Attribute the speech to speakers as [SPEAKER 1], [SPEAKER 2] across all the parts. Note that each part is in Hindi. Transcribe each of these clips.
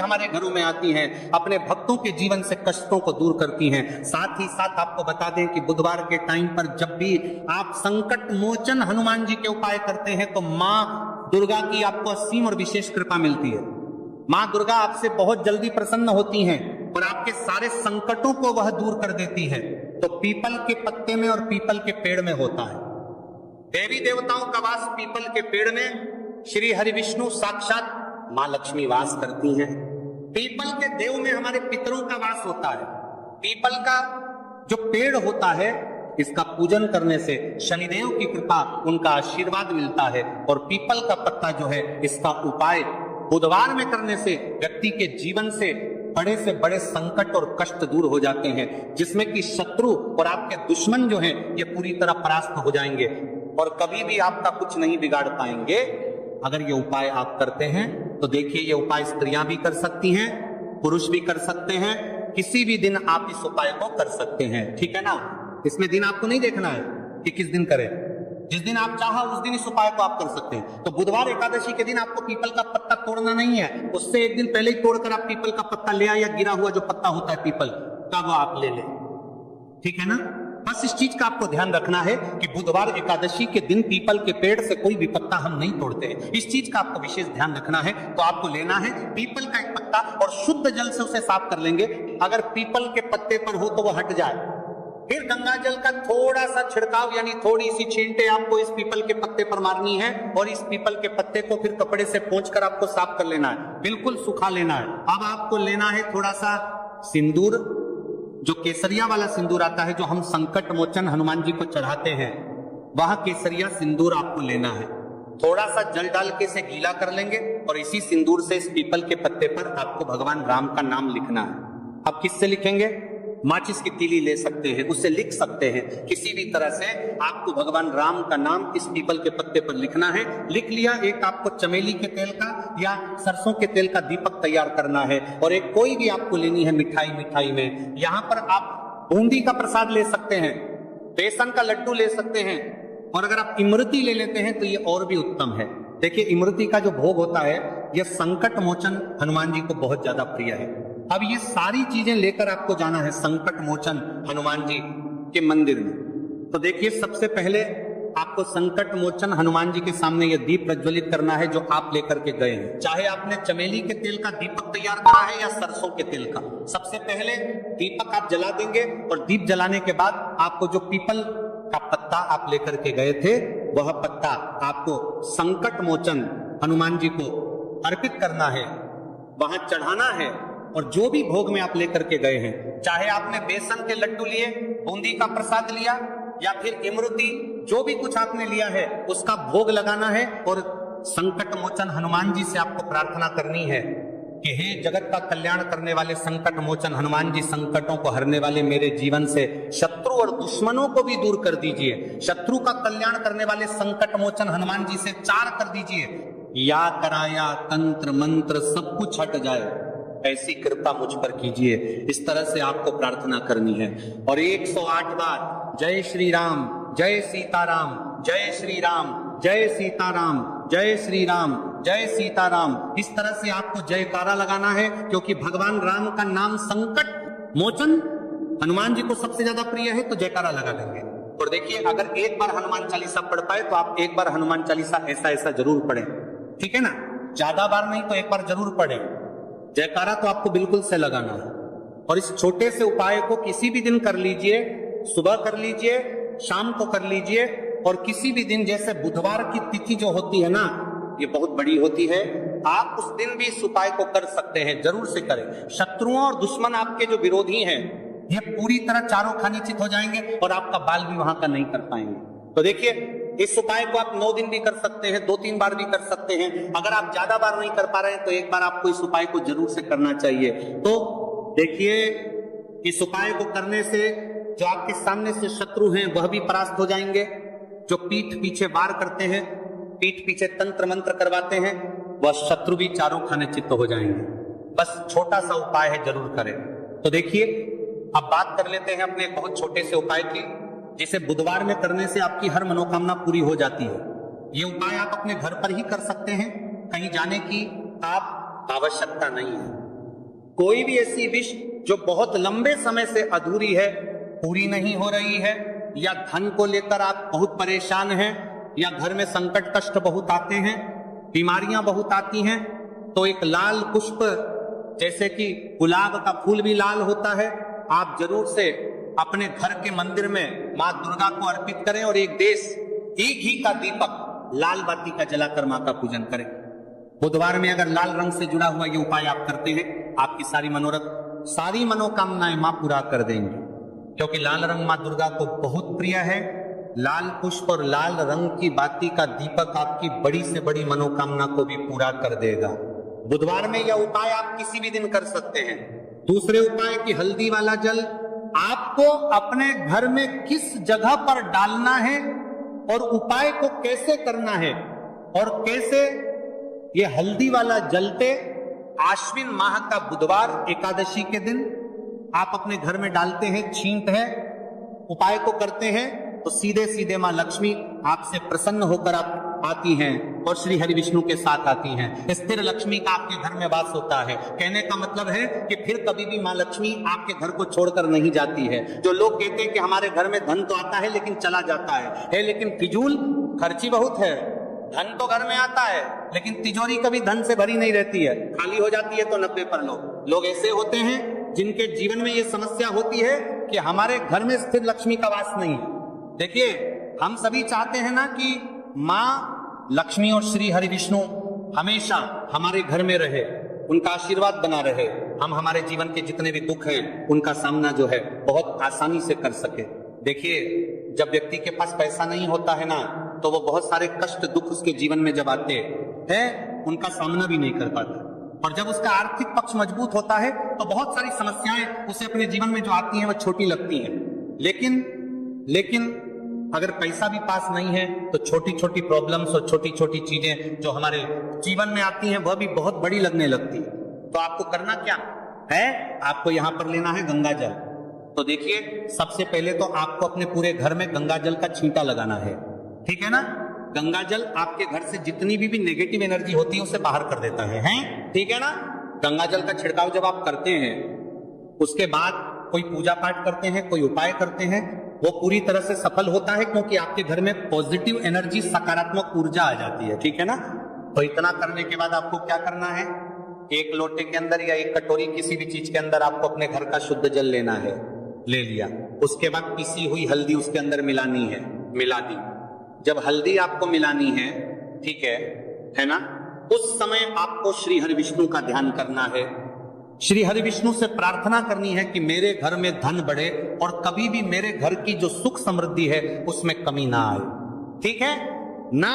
[SPEAKER 1] हमारे घरों में आती हैं, अपने भक्तों के जीवन से कष्टों को दूर करती हैं। साथ ही साथ आपको बता दें कि बुधवार के टाइम पर जब भी आप संकट मोचन हनुमान जी के उपाय करते हैं तो मां दुर्गा की आपको असीम और विशेष कृपा मिलती है। मां दुर्गा आपसे बहुत जल्दी प्रसन्न होती हैं और आपके सारे संकटों को वह दूर कर देती है। तो पीपल के पत्ते में और पीपल के पेड़ में होता है। देवी देवताओं का वास पीपल के पेड़ में, श्री हरि विष्णु साक्षात मां लक्ष्मी वास करती हैं। पीपल के देव में हमारे पितरों का वास होता है। पीपल का जो पेड़ होता है इसका पूजन करने से शनिदेव की कृपा, उनका आशीर्वाद मिलता है। और पीपल का पत्ता जो है इसका उपाय बुधवार में करने से व्यक्ति के जीवन से बड़े से संकट और कष्ट दूर हो जाते हैं, जिसमें कि शत्रु और आपके दुश्मन जो हैं ये पूरी तरह परास्त हो जाएंगे और कभी भी आपका कुछ नहीं बिगाड़ पाएंगे अगर ये उपाय आप करते हैं। तो देखिए ये उपाय स्त्रियां भी कर सकती हैं, पुरुष भी कर सकते हैं। किसी भी दिन आप इस उपाय को कर सकते हैं, ठीक है ना। इसमें दिन आपको नहीं देखना है कि किस दिन करें, जिस दिन आप चाहा उस दिन इस उपाय को आप कर सकते हैं। तो बुधवार एकादशी के दिन आपको पीपल का पत्ता तोड़ना नहीं है, उससे एक दिन पहले ही तोड़कर आप पीपल का पत्ता ले आए, या गिरा हुआ जो पत्ता होता है पीपल का वो आप ले लें, ठीक है ना। बस इस चीज का आपको ध्यान रखना है कि बुधवार एकादशी के दिन पीपल के पेड़ से कोई भी पत्ता हम नहीं तोड़ते हैं। इस चीज का आपको विशेष ध्यान रखना है। तो आपको लेना है पीपल का एक पत्ता और शुद्ध जल से उसे साफ कर लेंगे। अगर पीपल के पत्ते पर हो तो वो हट जाए, फिर गंगा जल का थोड़ा सा छिड़काव यानी थोड़ी सी छींटे आपको इस पीपल के पत्ते पर मारनी है और इस पीपल के पत्ते को फिर कपड़े से पोंछकर आपको साफ कर लेना है, बिल्कुल सूखा लेना है। अब आपको लेना है थोड़ा सा सिंदूर, जो केसरिया वाला सिंदूर आता है जो हम संकट मोचन हनुमान जी को चढ़ाते हैं, वह केसरिया सिंदूर आपको लेना है। थोड़ा सा जल डाल के इसे गीला कर लेंगे और इसी सिंदूर से इस पीपल के पत्ते पर आपको भगवान राम का नाम लिखना है। अब किससे लिखेंगे? माचिस की तीली ले सकते हैं, उससे लिख सकते हैं। किसी भी तरह से आपको भगवान राम का नाम इस पीपल के पत्ते पर लिखना है। लिख लिया, एक आपको चमेली के तेल का या सरसों के तेल का दीपक तैयार करना है और एक कोई भी आपको लेनी है मिठाई में। यहाँ पर आप बूंदी का प्रसाद ले सकते हैं, बेसन का लड्डू ले सकते हैं और अगर आप इमरती ले लेते हैं तो ये और भी उत्तम है। देखिए इमरती का जो भोग होता है यह संकट मोचन हनुमान जी को बहुत ज्यादा प्रिय है। अब ये सारी चीजें लेकर आपको जाना है संकट मोचन हनुमान जी के मंदिर में। तो देखिए सबसे पहले आपको संकट मोचन हनुमान जी के सामने ये दीप प्रज्वलित करना है जो आप लेकर के गए हैं। चाहे आपने चमेली के तेल का दीपक तैयार करा है या सरसों के तेल का, सबसे पहले दीपक आप जला देंगे और दीप जलाने के बाद आपको जो पीपल का पत्ता आप लेकर के गए थे वह पत्ता आपको संकट मोचन हनुमान जी को अर्पित करना है, वहां चढ़ाना है। और जो भी भोग में आप लेकर के गए हैं, चाहे आपने बेसन के लड्डू लिए, बूंदी का प्रसाद लिया या फिर इमरती, जो भी कुछ आपने लिया है उसका भोग लगाना है और संकट मोचन हनुमान जी से आपको प्रार्थना करनी है कि हे जगत का कल्याण करने वाले संकट मोचन हनुमान जी, संकटों को हरने वाले मेरे जीवन से शत्रु और दुश्मनों को भी दूर कर दीजिए। शत्रु का कल्याण करने वाले संकट मोचन हनुमान जी से चार कर दीजिए, या कराया तंत्र मंत्र सब कुछ हट जाए, ऐसी कृपा मुझ पर कीजिए। इस तरह से आपको प्रार्थना करनी है और 108 बार जय श्री राम, जय सीताराम, जय श्री राम, जय सीताराम, जय श्री राम, जय सीताराम, इस तरह से आपको जयकारा लगाना है। क्योंकि भगवान राम का नाम संकट मोचन हनुमान जी को सबसे ज्यादा प्रिय है, तो जयकारा लगा लेंगे। और देखिए अगर एक बार हनुमान चालीसा पढ़ पाए तो आप एक बार हनुमान चालीसा ऐसा जरूर पढ़ें, ठीक है ना। ज्यादा बार नहीं तो एक बार जरूर पढ़ें। जयकारा तो आपको बिल्कुल से लगाना है। और इस छोटे से उपाय को किसी भी दिन कर लीजिए, सुबह कर लीजिए, शाम को कर लीजिए। और किसी भी दिन, जैसे बुधवार की तिथि जो होती है ना, ये बहुत बड़ी होती है, आप उस दिन भी इस उपाय को कर सकते हैं, जरूर से करें। शत्रुओं और दुश्मन आपके जो विरोधी हैं ये पूरी तरह चारों खाने चित हो जाएंगे और आपका बाल भी वहां का नहीं कर पाएंगे। तो देखिए इस उपाय को आप 9 दिन भी कर सकते हैं, 2-3 बार भी कर सकते हैं। अगर आप ज्यादा बार नहीं कर पा रहे हैं तो एक बार आपको इस उपाय को जरूर से करना चाहिए। तो देखिए इस उपाय को करने से जो आपके सामने से शत्रु हैं वह भी परास्त हो जाएंगे। जो पीठ पीछे वार करते हैं, पीठ पीछे तंत्र मंत्र करवाते हैं, वह शत्रु भी चारों खाने चित्त हो जाएंगे। बस छोटा सा उपाय है, जरूर करें। तो देखिए अब बात कर लेते हैं अपने बहुत छोटे से उपाय की, जिसे बुधवार में करने से आपकी हर मनोकामना पूरी हो जाती है। ये उपाय आप अपने घर पर ही कर सकते हैं, कहीं जाने की आप आवश्यकता नहीं है। कोई भी ऐसी विश जो बहुत लंबे समय से अधूरी है, पूरी नहीं हो रही है, या धन को लेकर आप बहुत परेशान हैं, या घर में संकट कष्ट बहुत आते हैं, बीमारियां बहुत आती हैं, तो एक लाल पुष्प, जैसे कि गुलाब का फूल भी लाल होता है, आप जरूर से अपने घर के मंदिर में मां दुर्गा को अर्पित करें और एक घी का दीपक लाल बाती का जलाकर मां का पूजन करें। बुधवार में अगर लाल रंग से जुड़ा हुआ ये उपाय आप करते हैं, आपकी सारी मनोकामनाएं मां पूरा कर देंगी, क्योंकि लाल रंग मां दुर्गा को बहुत प्रिय है। लाल पुष्प और लाल रंग की बाती का दीपक आपकी बड़ी से बड़ी मनोकामना को भी पूरा कर देगा। बुधवार में यह उपाय आप किसी भी दिन कर सकते हैं। दूसरे उपाय की हल्दी वाला जल आपको अपने घर में किस जगह पर डालना है और उपाय को कैसे करना है, और कैसे ये हल्दी वाला जलते आश्विन माह का बुधवार एकादशी के दिन आप अपने घर में डालते हैं, छींट है, उपाय को करते हैं, तो सीधे सीधे मां लक्ष्मी आपसे प्रसन्न होकर आप आती हैं और श्री हरि विष्णु के साथ आती हैं। स्थिर लक्ष्मी का आपके घर में वास होता है। कहने का मतलब है कि फिर कभी भी मां लक्ष्मी आपके घर को छोड़कर नहीं जाती है। जो लोग कहते हैं कि हमारे घर में धन तो आता है लेकिन चला जाता है, लेकिन फिजूल खर्ची बहुत है। धन तो घर में आता है लेकिन तिजोरी कभी धन से भरी नहीं रहती है, खाली हो जाती है। तो 90 पर लोग ऐसे होते हैं जिनके जीवन में ये समस्या होती है कि हमारे घर में स्थिर लक्ष्मी का वास नहीं है। देखिए, हम सभी चाहते हैं ना कि मां लक्ष्मी और श्री हरि विष्णु हमेशा हमारे घर में रहे, उनका आशीर्वाद बना रहे, हम हमारे जीवन के जितने भी दुख हैं उनका सामना जो है बहुत आसानी से कर सके। देखिए, जब व्यक्ति के पास पैसा नहीं होता है ना, तो वो बहुत सारे कष्ट दुख उसके जीवन में जब आते हैं उनका सामना भी नहीं कर पाता, और जब उसका आर्थिक पक्ष मजबूत होता है तो बहुत सारी समस्याएं उसे अपने जीवन में जो आती हैं वो छोटी लगती हैं। लेकिन अगर पैसा भी पास नहीं है तो छोटी छोटी प्रॉब्लम्स और छोटी छोटी चीजें जो हमारे जीवन में आती हैं वह भी बहुत बड़ी लगने लगती है। तो आपको करना क्या है, आपको यहां पर लेना है गंगा जल। तो देखिए, सबसे पहले तो आपको अपने पूरे घर में गंगा जल का छींटा लगाना है, ठीक है ना। गंगा जल आपके घर से जितनी भी नेगेटिव एनर्जी होती है उसे बाहर कर देता है, ठीक है ना। गंगा जल का छिड़काव जब आप करते हैं, उसके बाद कोई पूजा पाठ करते हैं, कोई उपाय करते हैं, वो पूरी तरह से सफल होता है, क्योंकि आपके घर में पॉजिटिव एनर्जी, सकारात्मक ऊर्जा आ जाती है, ठीक है ना। तो इतना करने के बाद आपको क्या करना है, एक लोटे के अंदर या एक कटोरी किसी भी चीज के अंदर आपको अपने घर का शुद्ध जल लेना है। ले लिया, उसके बाद पिसी हुई हल्दी उसके अंदर मिलानी है, मिला दी। जब हल्दी आपको मिलानी है, ठीक है ना, उस समय आपको श्री हरि विष्णु का ध्यान करना है। श्री हरि विष्णु से प्रार्थना करनी है कि मेरे घर में धन बढ़े और कभी भी मेरे घर की जो सुख समृद्धि है उसमें कमी ना आए, ठीक है ना।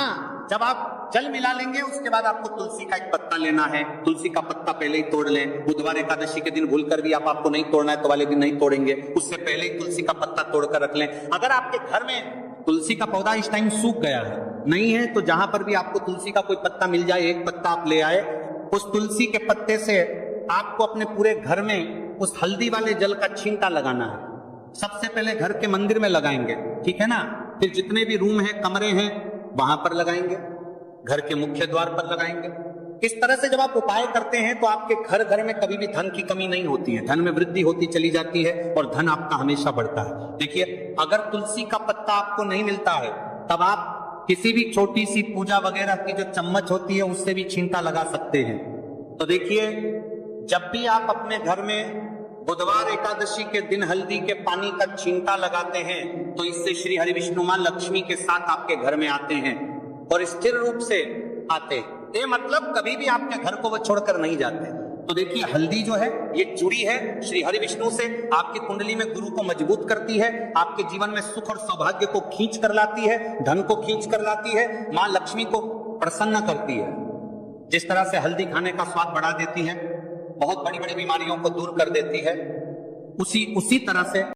[SPEAKER 1] जब आप जल मिला लेंगे उसके बाद आपको तुलसी का एक पत्ता लेना है। तुलसी का पत्ता पहले ही तोड़ लें। बुधवार एकादशी के दिन भूलकर भी आपको नहीं तोड़ना है तो वाले दिन नहीं तोड़ेंगे, उससे पहले ही तुलसी का पत्ता तोड़कर रख लें। अगर आपके घर में तुलसी का पौधा इस टाइम सूख गया है, नहीं है, तो जहां पर भी आपको तुलसी का कोई पत्ता मिल जाए, एक पत्ता आप ले आए, उस तुलसी के पत्ते से आपको अपने पूरे घर में उस हल्दी वाले जल का छींटा लगाना है। सबसे पहले घर के मंदिर में लगाएंगे, ठीक है ना। फिर जितने भी रूम हैं, कमरे हैं, वहां पर लगाएंगे, घर के मुख्य द्वार पर लगाएंगे। इस तरह से जब आप उपाय करते हैं तो आपके घर में कभी भी धन की कमी नहीं होती है, धन में वृद्धि होती चली जाती है और धन आपका हमेशा बढ़ता है। देखिए, अगर तुलसी का पत्ता आपको नहीं मिलता है तब आप किसी भी छोटी सी पूजा वगैरह की जो चम्मच होती है उससे भी छींटा लगा सकते हैं। तो देखिए, जब भी आप अपने घर में बुधवार एकादशी के दिन हल्दी के पानी का छींटा लगाते हैं तो इससे श्री हरि विष्णु मां लक्ष्मी के साथ आपके घर में आते हैं और स्थिर रूप से आते। ये मतलब कभी भी आपके घर को वो छोड़कर नहीं जाते। तो देखिए, हल्दी जो है ये जुड़ी है श्री हरि विष्णु से, आपकी कुंडली में गुरु को मजबूत करती है, आपके जीवन में सुख और सौभाग्य को खींच कर लाती है, धन को खींच कर लाती है, मां लक्ष्मी को प्रसन्न करती है। जिस तरह से हल्दी खाने का स्वाद बढ़ा देती है, बहुत बड़ी बड़ी बीमारियों को दूर कर देती है, उसी तरह से